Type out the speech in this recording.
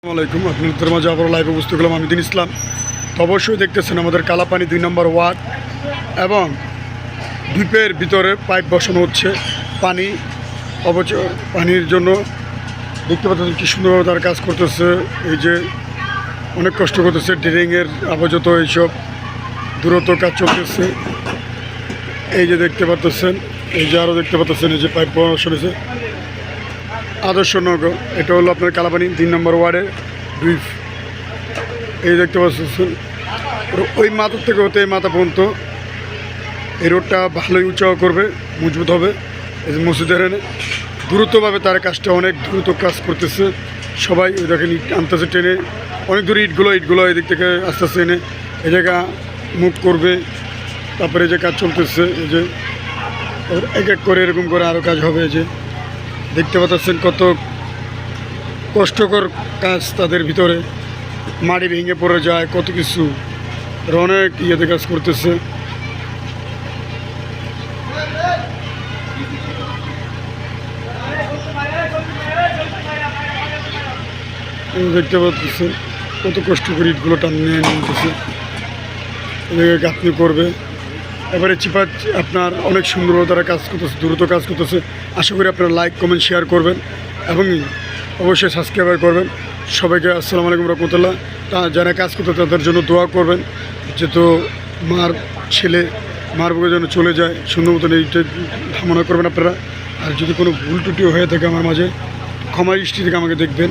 আসসালামাইকুম। আপনাদের মাঝে আবার লাইভে উপস্থিত হলাম আমি দিন ইসলাম। তো অবশ্যই দেখতেছেন আমাদের কালাপানি 2 নম্বর ওয়ার্ড এবং দ্বীপের ভিতরে পাইপ বসানো হচ্ছে পানি পানির জন্য। দেখতে পাচ্ছেন কি সুন্দরভাবে তারা কাজ করতেছে। এই যে অনেক কষ্ট করতেছে, ড্রেনিংয়ের আপাতত এইসব দূরত্ব কাজ চলতেছে। এই যে দেখতে পাচ্ছেন, এই যে আরও দেখতে পাচ্ছেন এই যে পাইপ বসানো হয়েছে আদর্শনগর। এটা হলো আপনার কালাপানি 3 নম্বর ওয়ার্ডের দ্বীপ। এই দেখতে পাচ্ছেন ওই মাথার থেকে হতে এই মাথা পর্যন্ত এই রোডটা ভালোই উঁচাও করবে, মজবুত হবে। এই যে মসজিদের এনে দ্রুতভাবে তার কাজটা অনেক দ্রুত কাজ করতেছে। সবাই ওই দেখেন ইট আনতেছে ট্রেনে, অনেক দূরে ইটগুলো এদিক থেকে আস্তে আস্তে এনে এই জায়গা মুভ করবে। তারপরে এই যে কাজ চলতেছে, এই যে এক এক করে এরকম করে আরও কাজ হবে। এই যে দেখতে পাচ্ছেন কত কষ্টকর কাজ তাদের ভিতরে, মাটি ভেঙে পড়ে যায়, কত কিছু অনেক ইয়েতে কাজ করতেছে। দেখতে পাচ্ছেন কত কষ্ট করে ইটগুলো টানিয়ে নিতেছে, গাঁথনি করবে। এবারে চিপা আপনার অনেক সুন্দরভাবে তারা কাজ করতেছে, দ্রুত কাজ করতেছে। আশা করি আপনারা লাইক কমেন্ট শেয়ার করবেন এবং অবশ্যই সাবস্ক্রাইব করবেন। সবাইকে আসসালামু আলাইকুম রহমতুল্লাহ। যারা কাজ করতে তাদের জন্য দোয়া করবেন, যেহেতু মার ছেলে মার বুকে যেন চলে যায় সুন্দর মতন, এইটা কামনা করবেন আপনারা। আর যদি কোনো ভুল ত্রুটিও হয়ে থাকে আমার মাঝে, ক্ষমা দৃষ্টি থেকে আমাকে দেখবেন।